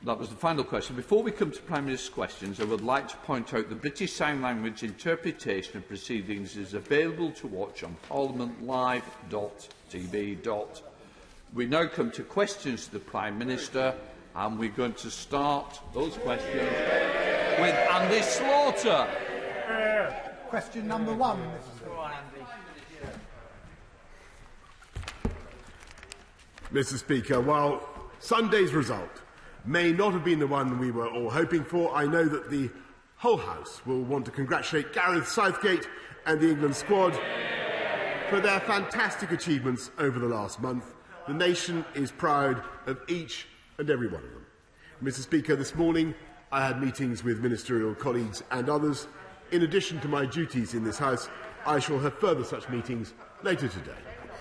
That was the final question. Before we come to Prime Minister's questions, I would like to point out the British Sign Language interpretation of proceedings is available to watch on parliamentlive.tv. We now come to questions to the Prime Minister, and we're going to start those questions with Andy Slaughter. Question number 1, Mr. Speaker, while Sunday's result may not have been the one we were all hoping for, I know that the whole House will want to congratulate Gareth Southgate and the England squad for their fantastic achievements over the last month. The nation is proud of each and every one of them. Mr. Speaker, this morning I had meetings with ministerial colleagues and others. In addition to my duties in this House, I shall have further such meetings later today.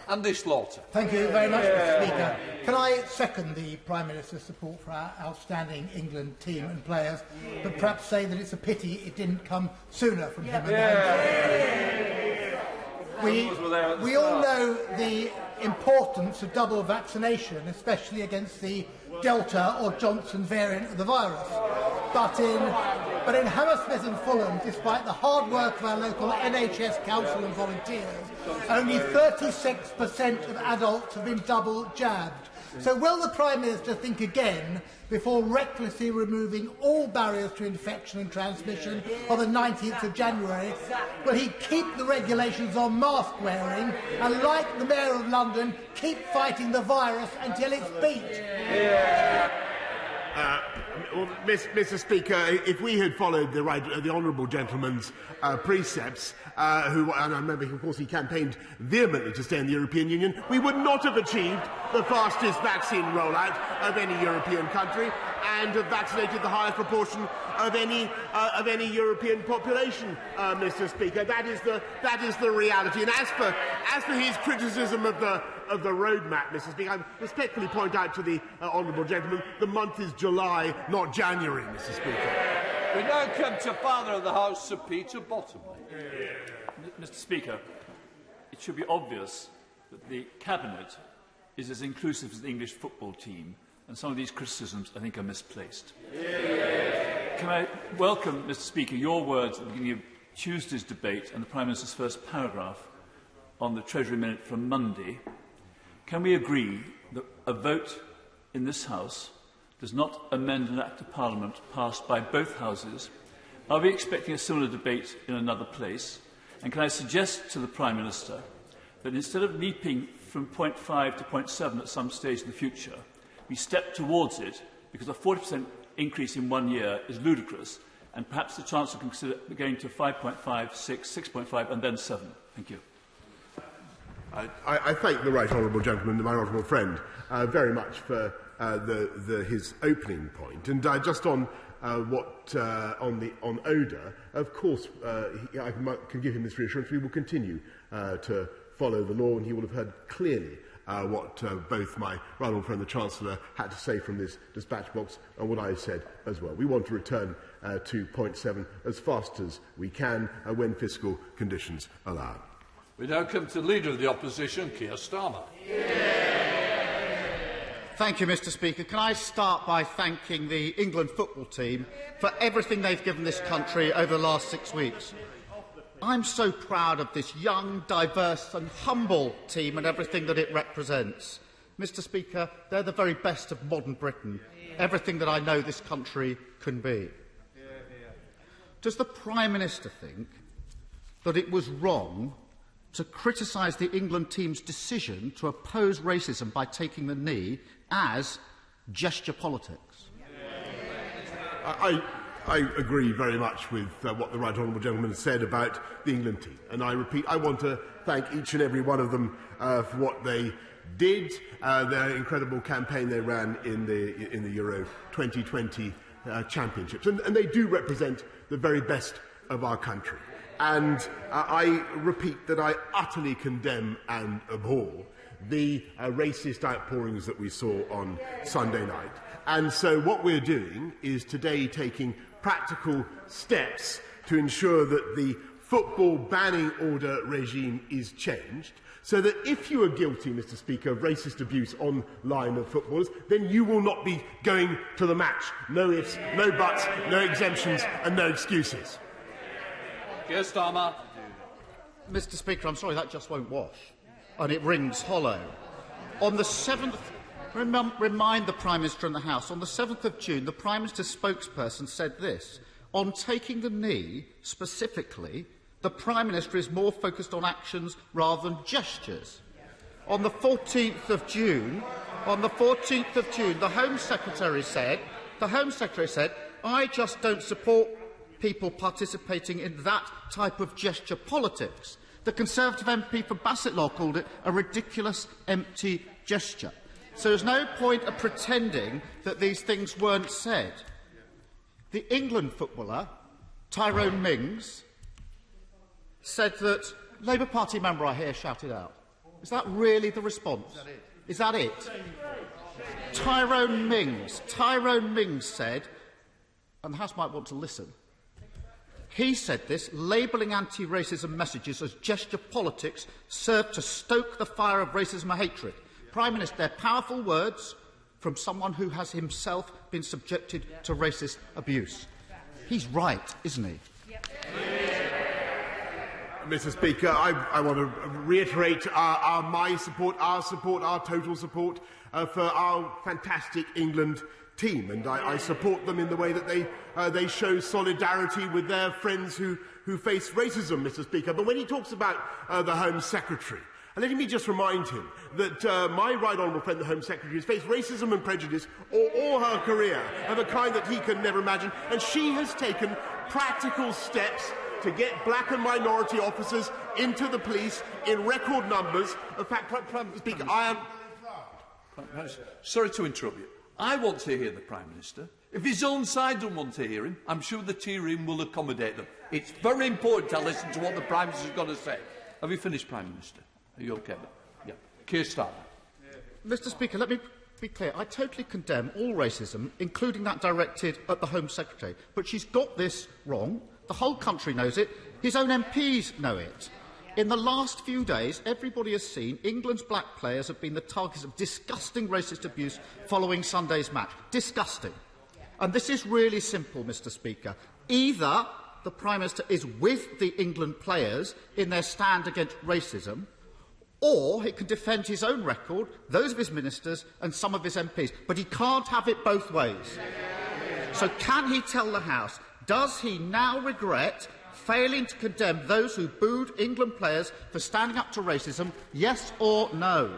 Andy Slaughter. Thank you very much, Mr. Speaker. Can I second the Prime Minister's support for our outstanding England team and players, but perhaps say that it's a pity it didn't come sooner from him and we all know the importance of double vaccination, especially against the Delta or Johnson variant of the virus. But in Hammersmith and Fulham, despite the hard work of our local NHS council and volunteers, only 36% of adults have been double jabbed. So will the Prime Minister think again before recklessly removing all barriers to infection and transmission on the 19th of January? Will he keep the regulations on mask wearing and, like the Mayor of London, keep fighting the virus until it's beat? Mr. Speaker, if we had followed the honourable gentleman's precepts, and I remember, of course, he campaigned vehemently to stay in the European Union, we would not have achieved the fastest vaccine rollout of any European country and have vaccinated the highest proportion of any European population, Mr. Speaker. That is the reality. And as for his criticism of the roadmap, Mr. Speaker, I respectfully point out to the honourable gentleman the month is July, not January, Mr. Speaker. We now come to Father of the House, Sir Peter Bottomley. Mr. Speaker, it should be obvious that the Cabinet is as inclusive as the English football team, and some of these criticisms, I think, are misplaced. Can I welcome, Mr. Speaker, your words at the beginning of Tuesday's debate and the Prime Minister's first paragraph on the Treasury Minute from Monday? Can we agree that a vote in this House does not amend an Act of Parliament passed by both Houses? Are we expecting a similar debate in another place? And can I suggest to the Prime Minister that instead of leaping from point 5 to point 7 at some stage in the future, we step towards it, because a 40% increase in 1 year is ludicrous, and perhaps the Chancellor can consider going to 5.5, 6, 6.5 and then 7. Thank you. I thank the right honourable gentleman, my honourable friend, very much for his opening point. And just on on odour, of course, I can give him this reassurance. We will continue to follow the law, and he will have heard clearly what both my right honourable friend, the Chancellor, had to say from this dispatch box, and what I said as well. We want to return to point 7 as fast as we can when fiscal conditions allow. We now come to the Leader of the Opposition, Keir Starmer. Thank you, Mr. Speaker. Can I start by thanking the England football team for everything they've given this country over the last 6 weeks. I'm so proud of this young, diverse and humble team and everything that it represents. Mr. Speaker, they're the very best of modern Britain, everything that I know this country can be. Does the Prime Minister think that it was wrong to criticise the England team's decision to oppose racism by taking the knee as gesture politics? I agree very much with what the right honourable gentleman said about the England team. And I repeat, I want to thank each and every one of them for what they did, their incredible campaign they ran in the Euro 2020 Championships. And they do represent the very best of our country. And I repeat that I utterly condemn and abhor the racist outpourings that we saw on Sunday night. And so what we're doing is today taking practical steps to ensure that the football banning order regime is changed So that if you are guilty, Mr. Speaker, of racist abuse online of footballers, then you will not be going to the match. No ifs, no buts, no exemptions and no excuses. Keir Starmer. Mr. Speaker, I'm sorry, that just won't wash. And it rings hollow. On the 7th, remind the Prime Minister and the House, on the 7th of June, the Prime Minister's spokesperson said this: on taking the knee, specifically, the Prime Minister is more focused on actions rather than gestures. On the 14th of June, the Home Secretary said, I just don't support people participating in that type of gesture politics. The Conservative MP for Bassetlaw called it a ridiculous, empty gesture. So there's no point of pretending that these things weren't said. The England footballer, Tyrone Mings, said that Labour Party member I hear shouted out. Is that really the response? Is that it? Tyrone Mings said, and the House might want to listen, he said this: labelling anti-racism messages as gesture politics serve to stoke the fire of racism and hatred. Prime Minister, they're powerful words from someone who has himself been subjected to racist abuse. He's right, isn't he? Mr. Speaker, I want to reiterate my support, our total support for our fantastic England team, and I support them in the way that they show solidarity with their friends who face racism, Mr. Speaker. But when he talks about the Home Secretary, let me just remind him that my right honourable friend, the Home Secretary, has faced racism and prejudice all her career of a kind that he can never imagine, and she has taken practical steps to get black and minority officers into the police in record numbers. In fact, Prime Speaker, I am... Sorry to interrupt you. I want to hear the Prime Minister. If his own side don't want to hear him, I'm sure the tea room will accommodate them. It's very important to listen to what the Prime Minister's got to say. Have you finished, Prime Minister? Are you OK? Yeah. Keir Starmer. Mr. Speaker, let me be clear. I totally condemn all racism, including that directed at the Home Secretary. But she's got this wrong. The whole country knows it. His own MPs know it. In the last few days, everybody has seen England's black players have been the targets of disgusting racist abuse following Sunday's match. Disgusting. And this is really simple, Mr. Speaker. Either the Prime Minister is with the England players in their stand against racism, or he can defend his own record, those of his ministers and some of his MPs. But he can't have it both ways. So can he tell the House, does he now regret failing to condemn those who booed England players for standing up to racism, yes or no?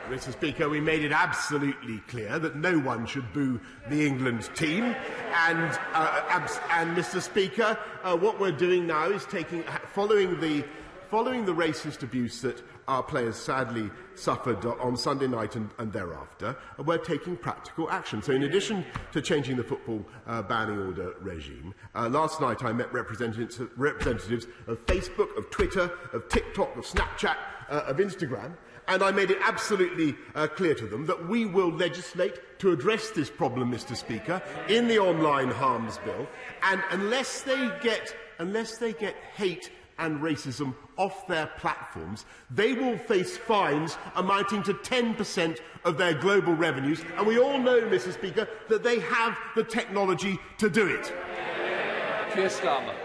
Mr. Speaker, we made it absolutely clear that no one should boo the England team. And Mr. Speaker, what we're doing now is following the racist abuse that our players sadly suffered on Sunday night and thereafter, we're taking practical action. So in addition to changing the football banning order regime, last night I met representatives of Facebook, of Twitter, of TikTok, of Snapchat, of Instagram, and I made it absolutely clear to them that we will legislate to address this problem, Mr. Speaker, in the online harms bill, and unless they get hate and racism off their platforms, they will face fines amounting to 10% of their global revenues, and we all know, Mr. Speaker, that they have the technology to do it. Keir Starmer.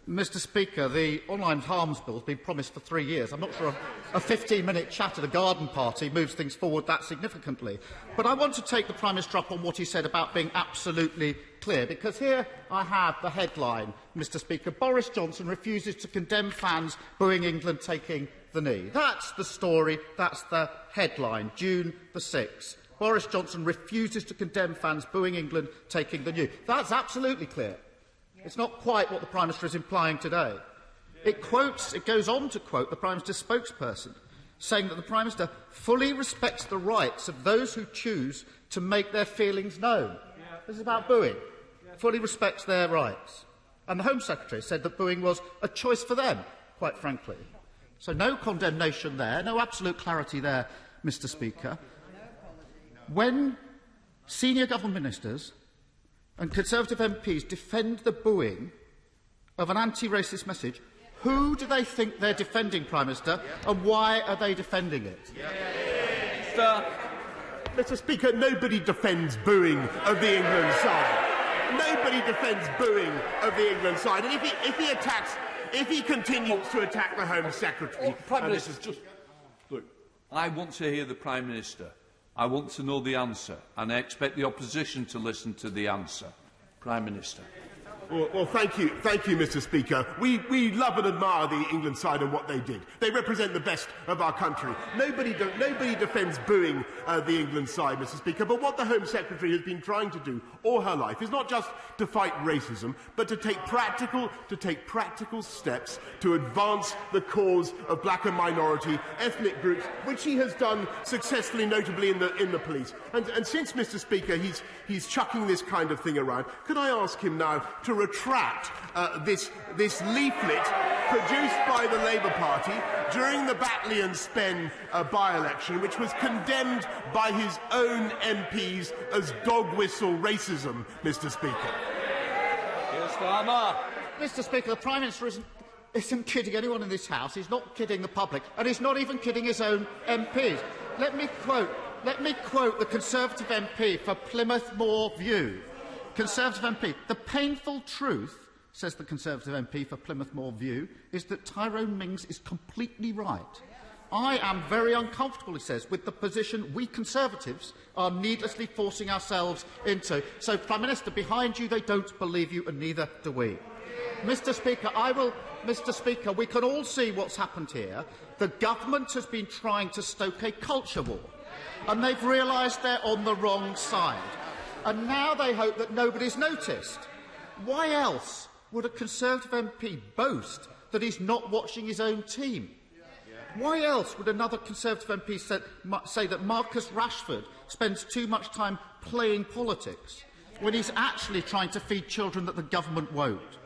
Mr. Speaker, the online harms bill has been promised for 3 years. I'm not sure a 15-minute chat at a garden party moves things forward that significantly. But I want to take the Prime Minister up on what he said about being absolutely clear, because here I have the headline, Mr. Speaker: Boris Johnson refuses to condemn fans booing England taking the knee. That's the story, that's the headline, June the 6th. Boris Johnson refuses to condemn fans booing England taking the knee. That's absolutely clear. It's not quite what the Prime Minister is implying today. It goes on to quote the Prime Minister's spokesperson, saying that the Prime Minister fully respects the rights of those who choose to make their feelings known. This is about booing. Fully respects their rights. And the Home Secretary said that booing was a choice for them, quite frankly. So no condemnation there, no absolute clarity there, Mr. Speaker. When senior government ministers and Conservative MPs defend the booing of an anti-racist message, Who do they think they're defending, Prime Minister, and why are they defending it? Mr. Speaker, nobody defends booing of the England side. Nobody defends booing of the England side. And if he continues to attack the Home Secretary... Prime Minister, just... Look, I want to hear the Prime Minister. I want to know the answer, and I expect the opposition to listen to the answer. Prime Minister. Well, thank you, Mr. Speaker. We love and admire the England side and what they did. They represent the best of our country. Nobody defends booing the England side, Mr. Speaker. But what the Home Secretary has been trying to do all her life is not just to fight racism, but to take practical steps to advance the cause of black and minority ethnic groups, which he has done successfully, notably in the police. And since, Mr. Speaker, he's chucking this kind of thing around, could I ask him now to retract this leaflet produced by the Labour Party during the Batley and Spen by-election, which was condemned by his own MPs as dog whistle racism, Mr. Speaker? Keir Starmer. Mr. Speaker, the Prime Minister isn't kidding anyone in this House. He's not kidding the public, and he's not even kidding his own MPs. Let me quote the Conservative MP for Plymouth Moor View. Conservative MP, the painful truth, says the Conservative MP for Plymouth Moor View, is that Tyrone Mings is completely right. I am very uncomfortable, he says, with the position we Conservatives are needlessly forcing ourselves into. So, Prime Minister, behind you they don't believe you, and neither do we. Mr. Speaker, we can all see what's happened here. The government has been trying to stoke a culture war, and they've realised they're on the wrong side. And now they hope that nobody's noticed. Why else would a Conservative MP boast that he's not watching his own team? Why else would another Conservative MP say that Marcus Rashford spends too much time playing politics when he's actually trying to feed children that the government won't?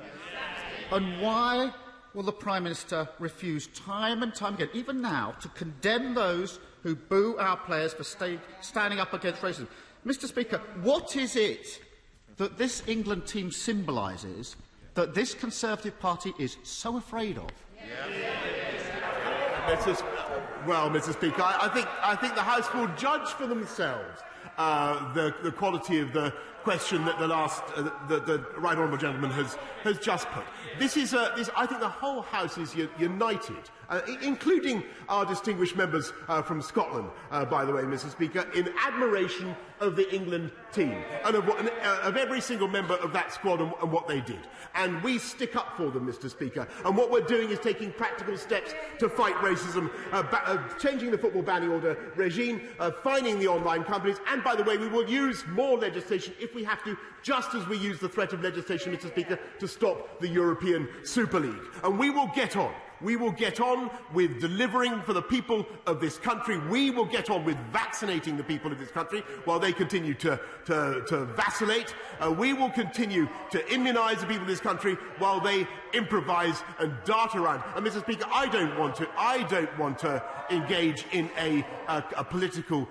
And why will the Prime Minister refuse time and time again, even now, to condemn those who boo our players for standing up against racism? Mr. Speaker, what is it that this England team symbolises that this Conservative Party is so afraid of? Mr. Speaker, I think the House will judge for themselves the quality of the question that the right honourable gentleman has just put. I think the whole House is united, including our distinguished members from Scotland, by the way, Mr. Speaker, in admiration of the England team and of every single member of that squad and what they did. And we stick up for them, Mr. Speaker. And what we're doing is taking practical steps to fight racism, changing the football banning order regime, fining the online companies, and, by the way, we will use more legislation if we have to, just as we use the threat of legislation, Mr. Speaker, to stop the European Super League. And we will get on. We will get on with delivering for the people of this country. We will get on with vaccinating the people of this country while they continue to vacillate. We will continue to immunise the people of this country while they improvise and dart around. And, Mr. Speaker, I don't want to engage in a political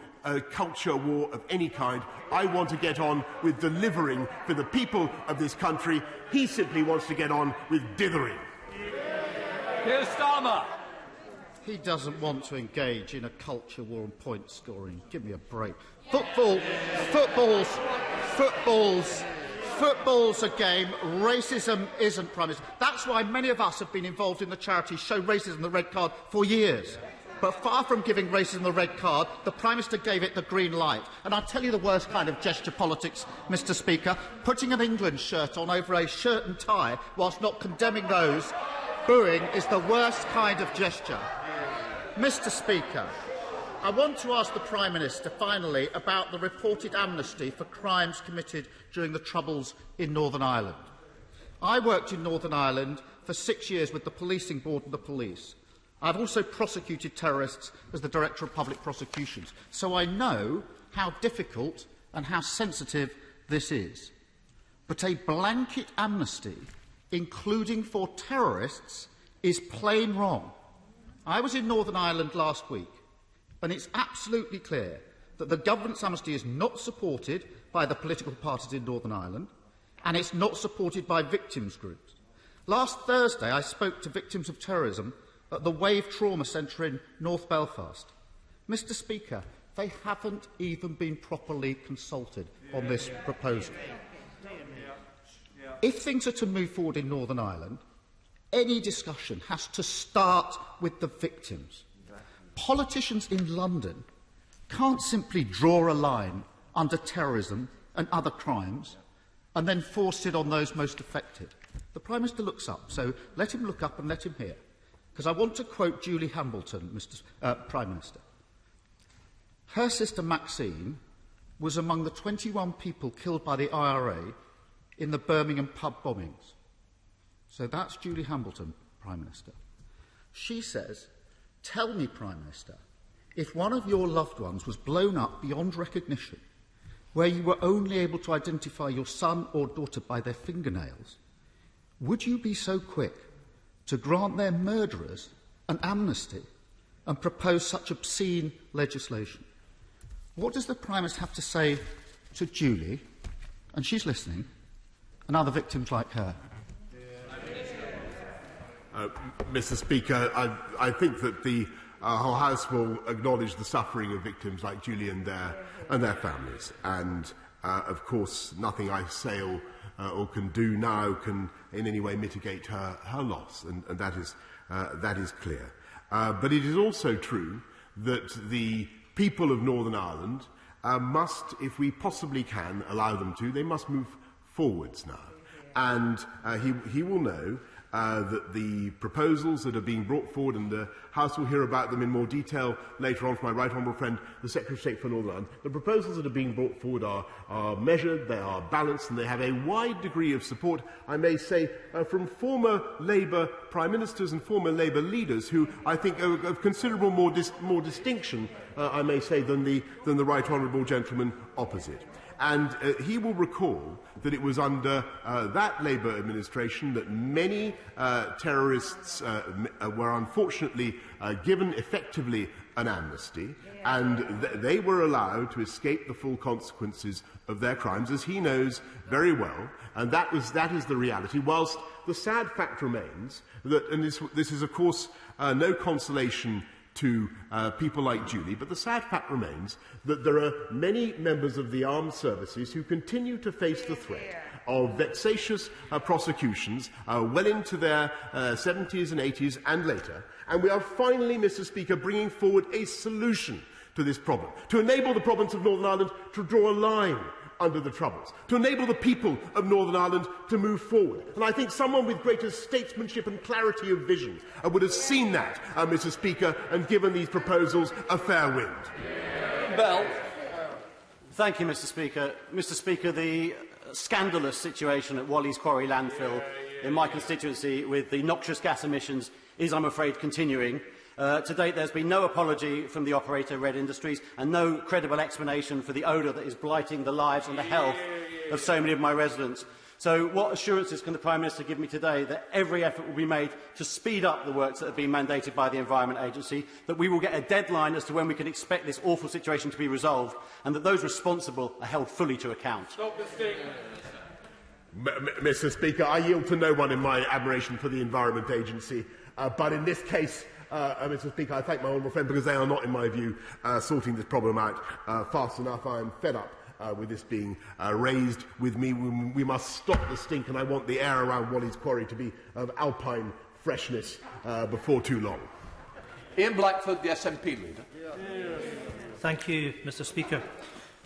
culture war of any kind. I want to get on with delivering for the people of this country. He simply wants to get on with dithering. Keir Starmer. He doesn't want to engage in a culture war and point scoring. Give me a break. Football's a game. Racism isn't, Prime Minister. That's why many of us have been involved in the charity Show Racism the Red Card for years. But far from giving racism the red card, the Prime Minister gave it the green light. And I'll tell you the worst kind of gesture politics, Mr. Speaker. Putting an England shirt on over a shirt and tie whilst not condemning those booing is the worst kind of gesture. Mr. Speaker, I want to ask the Prime Minister, finally, about the reported amnesty for crimes committed during the Troubles in Northern Ireland. I worked in Northern Ireland for 6 years with the Policing Board and the police. I've also prosecuted terrorists as the Director of Public Prosecutions, so I know how difficult and how sensitive this is. But a blanket amnesty, including for terrorists, is plain wrong. I was in Northern Ireland last week, and it's absolutely clear that the government's amnesty is not supported by the political parties in Northern Ireland, and it's not supported by victims' groups. Last Thursday, I spoke to victims of terrorism at the Wave Trauma Centre in North Belfast. Mr. Speaker, they haven't even been properly consulted on this proposal. If things are to move forward in Northern Ireland, any discussion has to start with the victims. Politicians in London can't simply draw a line under terrorism and other crimes and then force it on those most affected. The Prime Minister looks up, so let him look up and let him hear. Because I want to quote Julie Hambleton, Prime Minister. Her sister Maxine was among the 21 people killed by the IRA in the Birmingham pub bombings. So that's Julie Hambleton, Prime Minister. She says, tell me, Prime Minister, if one of your loved ones was blown up beyond recognition, where you were only able to identify your son or daughter by their fingernails, would you be so quick to grant their murderers an amnesty and propose such obscene legislation? What does the Prime Minister have to say to Julie, and she's listening, and other victims like her? Mr. Speaker, I think that the whole House will acknowledge the suffering of victims like Julie and their families. And, of course, nothing I say or can do now can in any way mitigate her loss, and that is clear. But it is also true that the people of Northern Ireland must, if we possibly can allow them to, they must move forwards now. And he will know that the proposals that are being brought forward, and the House will hear about them in more detail later on from my right honourable friend, the Secretary of State for Northern Ireland. The proposals that are being brought forward are measured, they are balanced, and they have a wide degree of support, I may say, from former Labour Prime Ministers and former Labour leaders who I think are of considerable more distinction, I may say, than the right honourable gentleman opposite. And he will recall that it was under that Labour administration that many terrorists were unfortunately given effectively an amnesty, and they were allowed to escape the full consequences of their crimes, as he knows very well, and that is the reality, whilst the sad fact remains that, and this is of course no consolation to people like Julie, but the sad fact remains that there are many members of the armed services who continue to face the threat of vexatious prosecutions well into their 70s and 80s and later. And we are finally, Mr. Speaker, bringing forward a solution to this problem, to enable the province of Northern Ireland to draw a line under the Troubles, to enable the people of Northern Ireland to move forward. And I think someone with greater statesmanship and clarity of vision would have seen that, Mr. Speaker, and given these proposals a fair wind. Bell. Thank you, Mr. Speaker. Mr. Speaker, the scandalous situation at Wally's Quarry landfill in my constituency with the noxious gas emissions is, I'm afraid, continuing. To date, there has been no apology from the operator, Red Industries, and no credible explanation for the odour that is blighting the lives and the health of so many of my residents. So what assurances can the Prime Minister give me today that every effort will be made to speed up the works that have been mandated by the Environment Agency, that we will get a deadline as to when we can expect this awful situation to be resolved, and that those responsible are held fully to account? Stop the statement. Mr. Speaker, I yield to no one in my admiration for the Environment Agency, but in this case, Mr. Speaker, I thank my honourable friend because they are not, in my view, sorting this problem out fast enough. I am fed up with this being raised with me. We must stop the stink, and I want the air around Wally's Quarry to be of alpine freshness before too long. Ian Blackford, the SNP leader. Thank you, Mr. Speaker.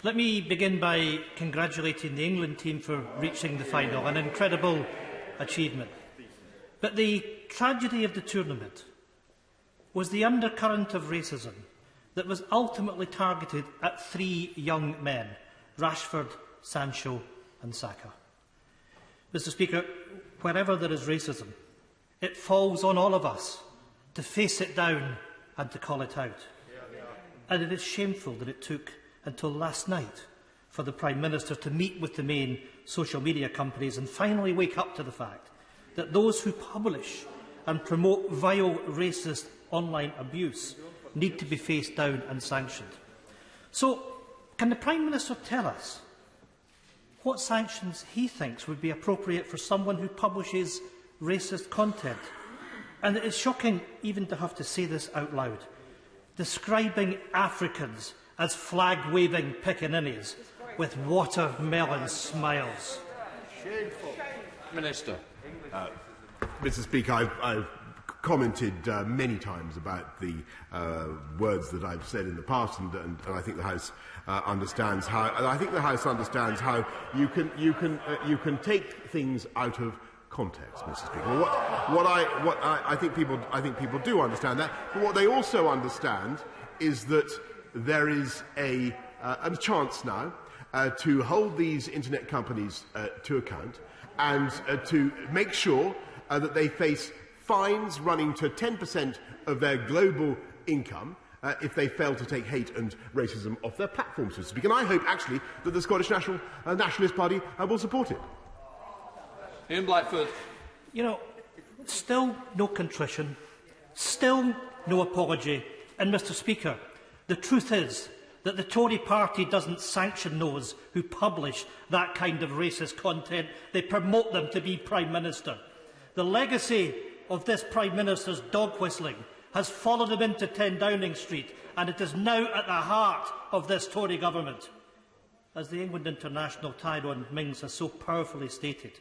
Let me begin by congratulating the England team for reaching the final, an incredible achievement. But the tragedy of the tournament was the undercurrent of racism that was ultimately targeted at three young men, Rashford, Sancho and Saka. Mr. Speaker, wherever there is racism, it falls on all of us to face it down and to call it out. And it is shameful that it took until last night for the Prime Minister to meet with the main social media companies and finally wake up to the fact that those who publish and promote vile, racist online abuse need to be faced down and sanctioned. So, can the Prime Minister tell us what sanctions he thinks would be appropriate for someone who publishes racist content. And it is shocking even to have to say this out loud. Describing Africans as flag-waving piccaninnies with watermelon smiles. Shameful. Minister. Mr. Speaker, I've commented many times about the words that I've said in the past, and I think the House understands how. I think the House understands how you can take things out of context, Mr. Speaker. I think people do understand that, but what they also understand is that there is a chance now to hold these internet companies to account and to make sure that they face fines running to 10% of their global income if they fail to take hate and racism off their platforms, so to speak. And I hope, actually, that the Scottish Nationalist Party will support it. Ian Blackford. You know, still no contrition, still no apology. And, Mr. Speaker, the truth is that the Tory party doesn't sanction those who publish that kind of racist content. They promote them to be Prime Minister. The legacy of this Prime Minister's dog whistling has followed him into 10 Downing Street, and it is now at the heart of this Tory government. As the England international Tyrone Mings has so powerfully stated,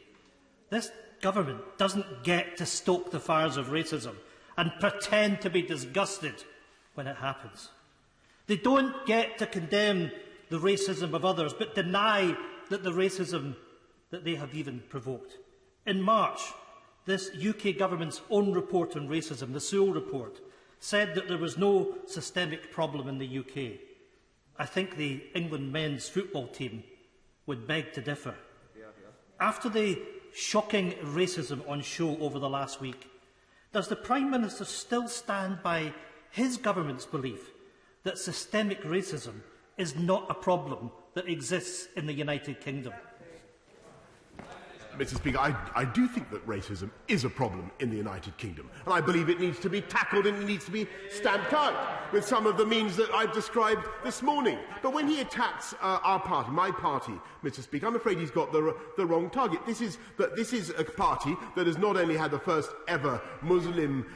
this government doesn't get to stoke the fires of racism and pretend to be disgusted when it happens. They don't get to condemn the racism of others, but deny that the racism that they have even provoked. In March, this UK government's own report on racism, the Sewell report, said that there was no systemic problem in the UK. I think the England men's football team would beg to differ. After the shocking racism on show over the last week, does the Prime Minister still stand by his government's belief that systemic racism is not a problem that exists in the United Kingdom? Mr. Speaker, I do think that racism is a problem in the United Kingdom, and I believe it needs to be tackled and it needs to be stamped out with some of the means that I've described this morning. But when he attacks our party, my party, Mr. Speaker, I'm afraid he's got the wrong target. This is a party that has not only had the first ever Muslim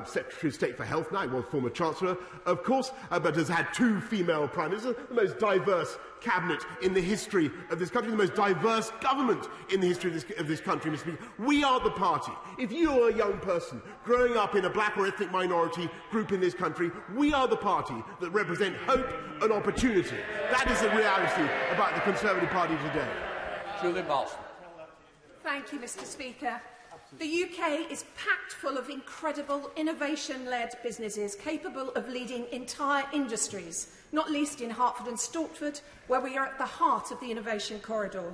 Secretary of State for Health, now well, former Chancellor, of course, but has had 2 female Prime Ministers, the most diverse cabinet in the history of this country, the most diverse government in the history of this country, Mr. Speaker. We are the party. If you are a young person growing up in a black or ethnic minority group in this country, we are the party that represent hope and opportunity. That is the reality about the Conservative Party today. Julie Marston. Thank you, Mr. Speaker. The UK is packed full of incredible innovation-led businesses capable of leading entire industries, not least in Hertford and Stortford, where we are at the heart of the innovation corridor.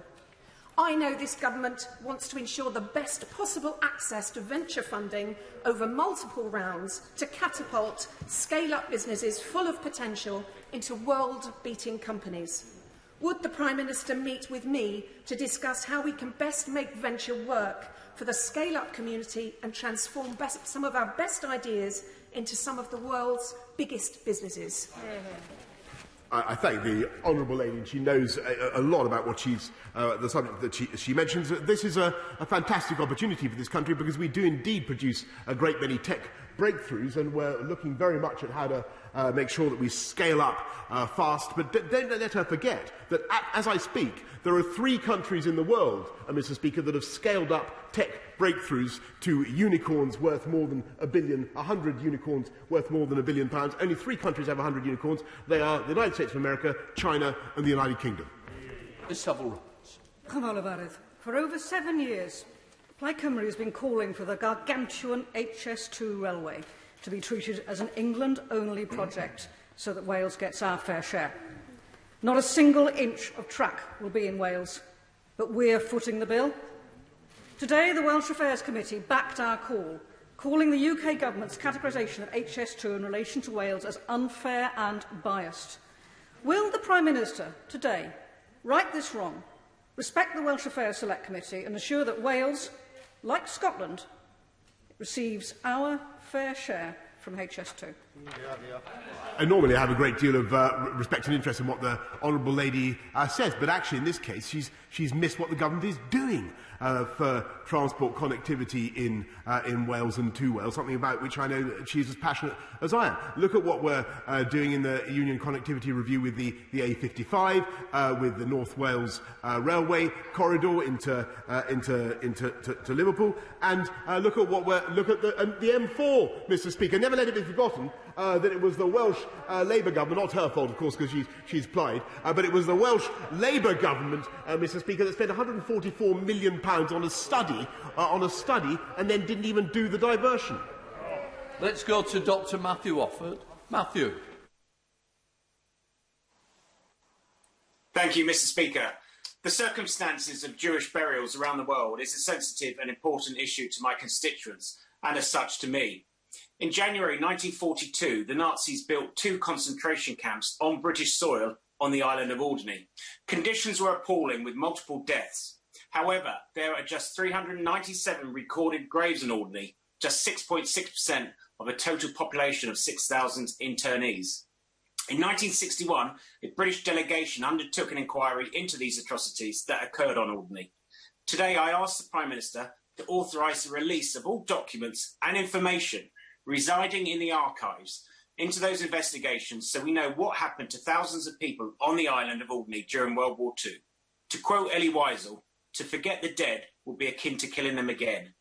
I know this government wants to ensure the best possible access to venture funding over multiple rounds to catapult scale-up businesses full of potential into world-beating companies. Would the Prime Minister meet with me to discuss how we can best make venture work for the scale-up community and transform some of our best ideas into some of the world's biggest businesses? I thank the honourable lady. She knows a lot about what the subject that she mentions. This is a fantastic opportunity for this country because we do indeed produce a great many tech breakthroughs, and we're looking very much at how to make sure that we scale up fast. But don't let her forget that as I speak, there are 3 countries in the world, Mr. Speaker, that have scaled up tech breakthroughs to unicorns worth more than £1 billion, 100 unicorns worth more than £1 billion. Only 3 countries have 100 unicorns. They are the United States of America, China and the United Kingdom. Ms Savile. Cyfalaf, for over 7 years, Plaid Cymru has been calling for the gargantuan HS2 railway to be treated as an England-only project so that Wales gets our fair share. Not a single inch of track will be in Wales, but we're footing the bill. Today, the Welsh Affairs Committee backed our call, calling the UK Government's categorisation of HS2 in relation to Wales as unfair and biased. Will the Prime Minister today right this wrong, respect the Welsh Affairs Select Committee and ensure that Wales, like Scotland, receives our fair share from HS2. Normally I have a great deal of respect and interest in what the Honourable Lady says, but actually in this case she's missed what the government is doing for transport connectivity in Wales and to Wales, something about which I know that she's as passionate as I am. Look at what we're doing in the Union Connectivity Review with the A55, with the North Wales Railway corridor into Liverpool, and look at the M4, Mr. Speaker. Never let it be forgotten that it was the Welsh Labour government, not her fault, of course, because she's plied, but it was the Welsh Labour government, Mr. Speaker, that spent £144 million on a study, and then didn't even do the diversion. Let's go to Dr. Matthew Offord. Matthew. Thank you, Mr. Speaker. The circumstances of Jewish burials around the world is a sensitive and important issue to my constituents, and as such to me. In January 1942, the Nazis built 2 concentration camps on British soil on the island of Alderney. Conditions were appalling, with multiple deaths. However, there are just 397 recorded graves in Alderney, just 6.6% of a total population of 6,000 internees. In 1961, a British delegation undertook an inquiry into these atrocities that occurred on Alderney. Today, I ask the Prime Minister to authorise the release of all documents and information residing in the archives into those investigations, so we know what happened to thousands of people on the island of Alderney during World War II. To quote Elie Wiesel, to forget the dead will be akin to killing them again.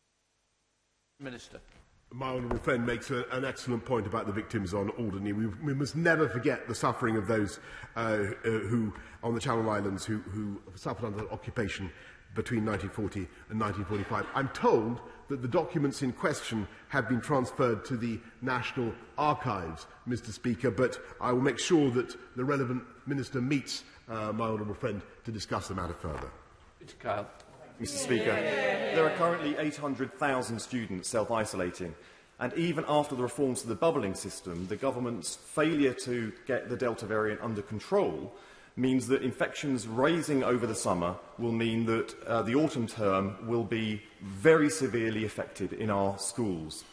Minister. My honourable friend makes an excellent point about the victims on Alderney. We must never forget the suffering of those who, on the Channel Islands, who suffered under occupation between 1940 and 1945. I'm told that the documents in question have been transferred to the National Archives, Mr. Speaker, but I will make sure that the relevant minister meets my honourable friend to discuss the matter further. Kyle. Mr. Speaker, there are currently 800,000 students self-isolating, and even after the reforms to the bubbling system, the government's failure to get the Delta variant under control means that infections rising over the summer will mean that the autumn term will be very severely affected in our schools.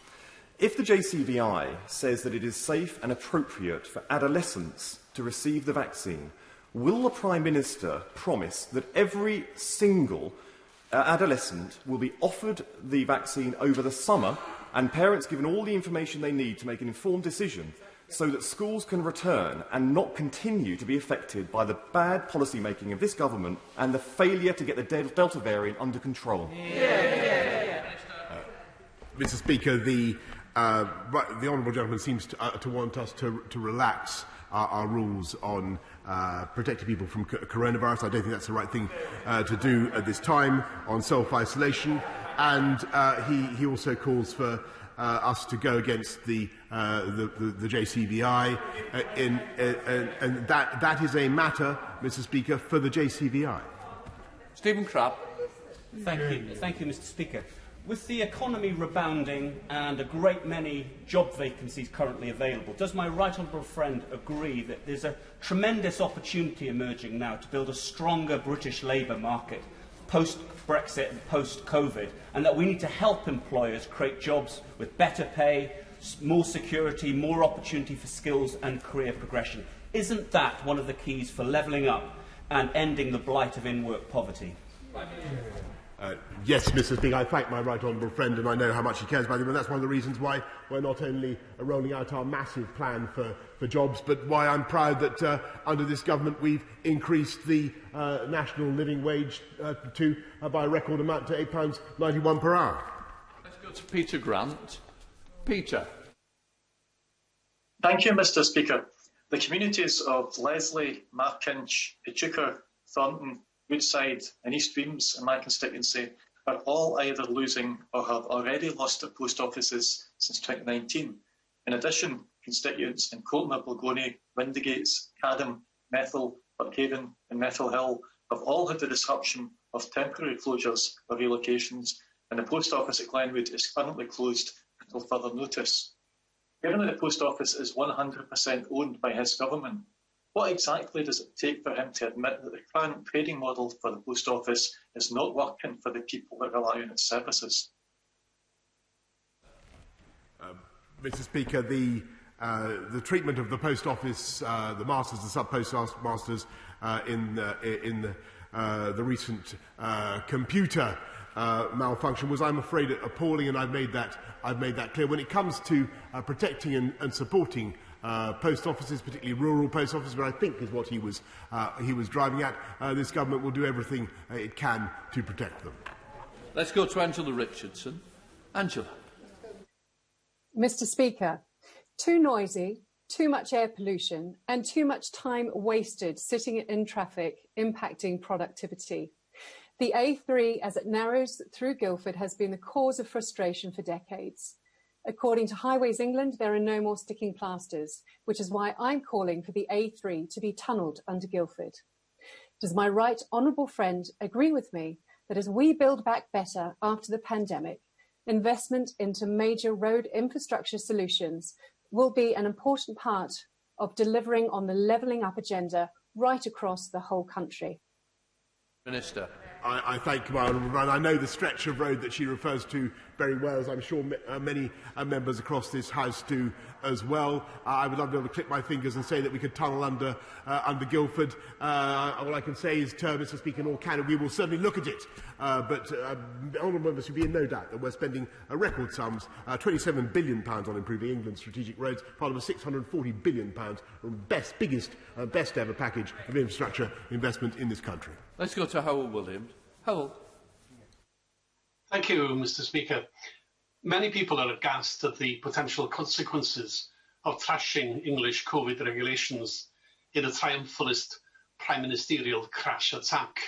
If the JCVI says that it is safe and appropriate for adolescents to receive the vaccine, will the Prime Minister promise that every single adolescent will be offered the vaccine over the summer and parents given all the information they need to make an informed decision so that schools can return and not continue to be affected by the bad policy making of this government and the failure to get the Delta variant under control? Mr. Speaker, the honourable gentleman seems to want us to relax our rules on protecting people from coronavirus. I don't think that's the right thing to do at this time on self-isolation. And he also calls for us to go against the JCVI, and that is a matter, Mr. Speaker, for the JCVI. Stephen Crabb. Thank you, Mr. Speaker. With the economy rebounding and a great many job vacancies currently available, does my right honourable friend agree that there's a tremendous opportunity emerging now to build a stronger British labour market post-Brexit and post-COVID, and that we need to help employers create jobs with better pay, more security, more opportunity for skills and career progression? Isn't that one of the keys for levelling up and ending the blight of in-work poverty? Yes, Mr. Speaker, I thank my right honourable friend, and I know how much he cares about him, and that's one of the reasons why we're not only rolling out our massive plan for jobs, but why I'm proud that under this government we've increased the national living wage by a record amount to £8.91 per hour. Let's go to Peter Grant. Peter. Thank you, Mr. Speaker. The communities of Leslie, Markinch, Echuca, Thornton, Woodside and East Weems in my constituency are all either losing or have already lost their post offices since 2019. In addition, constituents in Coltner, Balgony, Windigates, Cadham, Methil, Buckhaven and Methil Hill have all had the disruption of temporary closures or relocations, and the post office at Glenwood is currently closed until further notice. Given that the post office is 100% owned by his government, what exactly does it take for him to admit that the current trading model for the post office is not working for the people that rely on its services? Mr. Speaker, the treatment of the post office, the masters, the sub-post masters in the recent computer malfunction was, I'm afraid, appalling, and I've made that clear. When it comes to protecting and supporting post offices, particularly rural post offices, which I think is what he was driving at, this government will do everything it can to protect them. Let's go to Angela Richardson. Angela. Mr. Speaker, too noisy, too much air pollution and too much time wasted sitting in traffic impacting productivity. The A3 as it narrows through Guildford has been the cause of frustration for decades. According to Highways England, there are no more sticking plasters, which is why I'm calling for the A3 to be tunnelled under Guildford. Does my right honourable friend agree with me that as we build back better after the pandemic, investment into major road infrastructure solutions will be an important part of delivering on the levelling up agenda right across the whole country? Minister. I thank my honourable friend. I know the stretch of road that she refers to very well, as I'm sure many members across this House do as well. I would love to be able to click my fingers and say that we could tunnel under Guildford. All I can say is, Mr. Speaker, in all candor, we will certainly look at it. But honourable members should be in no doubt that we're spending record sums, £27 billion on improving England's strategic roads, part of a £640 billion biggest, best ever package of infrastructure investment in this country. Let's go to Howell Williams. Howell. Thank you, Mr. Speaker. Many people are aghast at the potential consequences of trashing English COVID regulations in a triumphalist prime ministerial crash attack.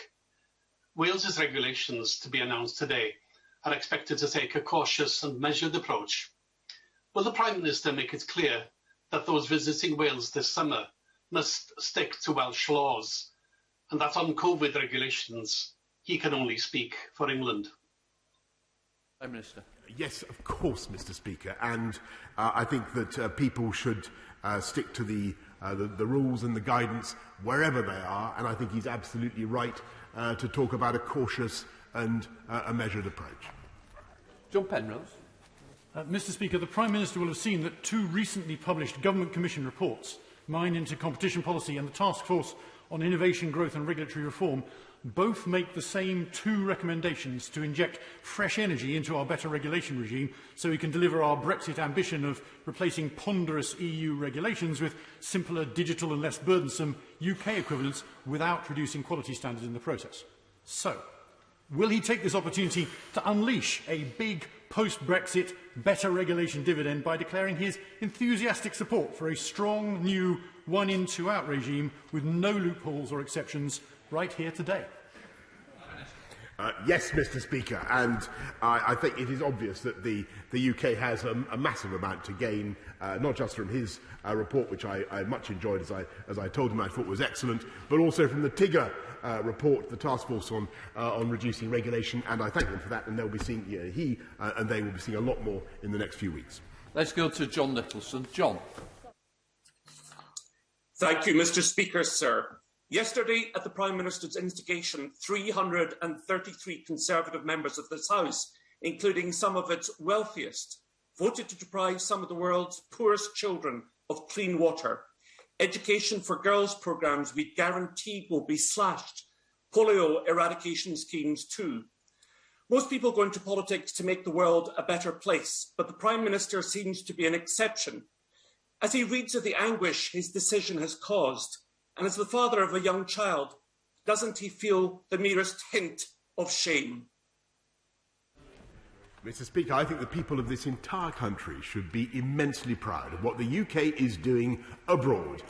Wales's regulations, to be announced today, are expected to take a cautious and measured approach. Will the Prime Minister make it clear that those visiting Wales this summer must stick to Welsh laws, and that on COVID regulations he can only speak for England? Prime Minister. Yes, of course, Mr. Speaker, and I think that people should stick to the rules and the guidance wherever they are, and I think he's absolutely right to talk about a cautious and a measured approach. John Penrose. Mr. Speaker, the Prime Minister will have seen that two recently published Government Commission reports, mine into competition policy and the Task Force on Innovation, Growth and Regulatory Reform, both make the same two recommendations to inject fresh energy into our better regulation regime so we can deliver our Brexit ambition of replacing ponderous EU regulations with simpler, digital and less burdensome UK equivalents without reducing quality standards in the process. So, will he take this opportunity to unleash a big post-Brexit better regulation dividend by declaring his enthusiastic support for a strong new one-in, two-out regime with no loopholes or exceptions right here today? Yes, Mr. Speaker, and I think it is obvious that the UK has a massive amount to gain, not just from his report, which I much enjoyed, as I told him I thought was excellent, but also from the Tigger report, the Task Force on reducing regulation, and I thank them for that, and they'll be seeing, he and they will be seeing a lot more in the next few weeks. Let's go to John Nicholson. John. Thank you, Mr. Speaker, sir. Yesterday, at the Prime Minister's instigation, 333 Conservative members of this House, including some of its wealthiest, voted to deprive some of the world's poorest children of clean water. Education for girls programmes we guaranteed will be slashed. Polio eradication schemes too. Most people go into politics to make the world a better place, but the Prime Minister seems to be an exception. As he reads of the anguish his decision has caused, and as the father of a young child, doesn't he feel the merest hint of shame? Mr. Speaker, I think the people of this entire country should be immensely proud of what the UK is doing abroad,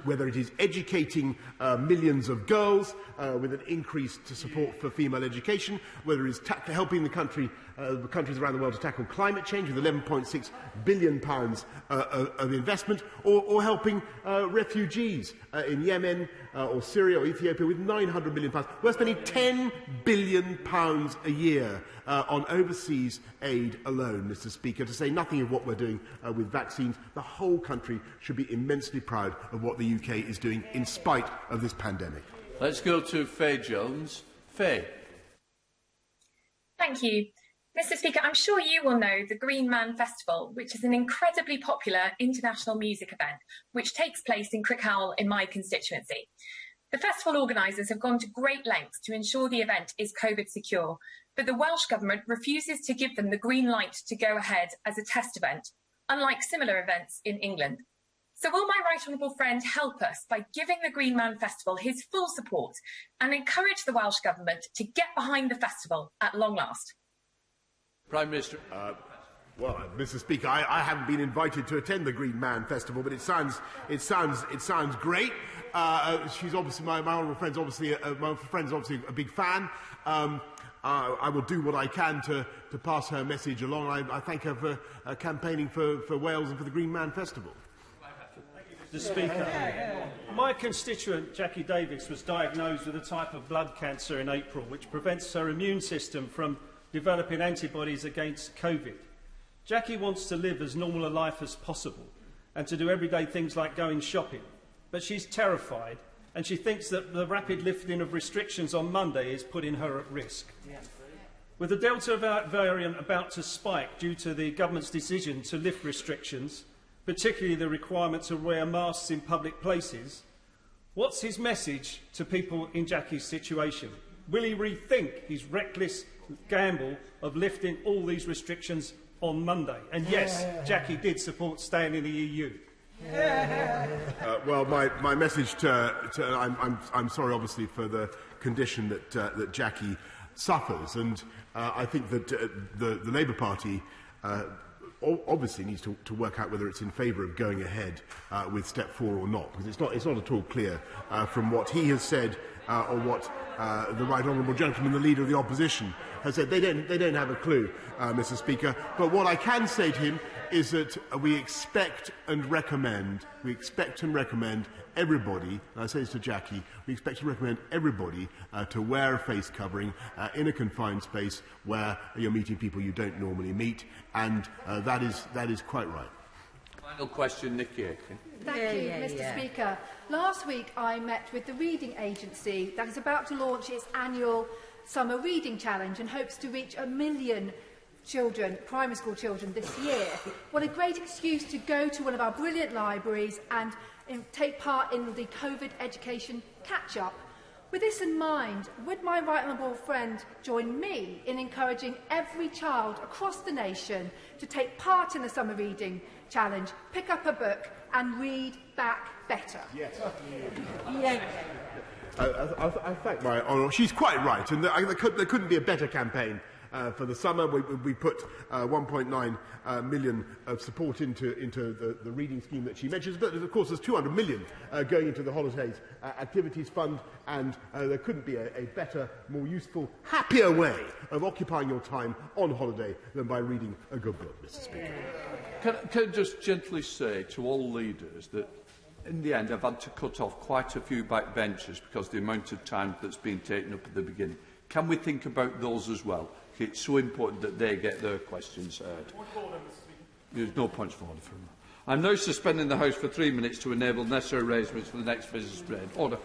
whether it is educating millions of girls with an increase to support for female education, whether it is helping the countries around the world to tackle climate change with £11.6 billion of investment, or helping refugees in Yemen or Syria or Ethiopia with £900 million. We're spending £10 billion a year on overseas aid alone, Mr. Speaker, to say nothing of what we're doing with vaccines. The whole country should be immensely proud of what the UK is doing in spite of this pandemic. Let's go to Faye Jones. Faye. Thank you. Mr. Speaker, I'm sure you will know the Green Man Festival, which is an incredibly popular international music event, which takes place in Crickhowell in my constituency. The festival organisers have gone to great lengths to ensure the event is COVID secure, but the Welsh Government refuses to give them the green light to go ahead as a test event, unlike similar events in England. So will my right honourable friend help us by giving the Green Man Festival his full support and encourage the Welsh Government to get behind the festival at long last? Prime Minister. Well, Mr. Speaker, I haven't been invited to attend the Green Man Festival, but it sounds great. She's obviously my honourable friend's obviously a big fan. I will do what I can to pass her message along. I thank her for campaigning for Wales and for the Green Man Festival. Mr. Speaker, my constituent Jackie Davis was diagnosed with a type of blood cancer in April, which prevents her immune system from developing antibodies against COVID. Jackie wants to live as normal a life as possible and to do everyday things like going shopping, but she's terrified and she thinks that the rapid lifting of restrictions on Monday is putting her at risk. With the Delta variant about to spike due to the government's decision to lift restrictions, particularly the requirement to wear masks in public places, what's his message to people in Jackie's situation? Will he rethink his reckless gamble of lifting all these restrictions on Monday? And yes, Jackie did support staying in the EU. Well, my message I'm sorry, obviously, for the condition that Jackie suffers, and I think that the Labour Party obviously needs to work out whether it's in favour of going ahead with step 4 or not, because it's not at all clear from what he has said or what the right honourable gentleman, the leader of the opposition, has said. They don't have a clue, Mr. Speaker. But what I can say to him is that we expect and recommend everybody, and I say this to Jackie, we expect and recommend everybody to wear a face covering in a confined space where you're meeting people you don't normally meet, and that is quite right. Final question, Nikki Aiken. Thank you, Mr. Speaker. Last week I met with the Reading Agency that is about to launch its annual Summer Reading Challenge and hopes to reach 1 million children, primary school children, this year. What a great excuse to go to one of our brilliant libraries and take part in the COVID education catch-up. With this in mind, would my right honourable friend join me in encouraging every child across the nation to take part in the Summer Reading Challenge, pick up a book and read back better? Yes. I thank my honour. She's quite right, and there couldn't be a better campaign for the summer. We put 1.9 million of support into the reading scheme that she mentions, but of course there's 200 million going into the Holidays Activities Fund, and there couldn't be a better, more useful, happier way of occupying your time on holiday than by reading a good book, Mr. Speaker. Can I just gently say to all leaders that in the end I've had to cut off quite a few backbenchers because of the amount of time that's been taken up at the beginning. Can we think about those as well? It's so important that they get their questions heard. There's no points for order from that. I'm now suspending the House for 3 minutes to enable necessary arrangements for the next business period. Order.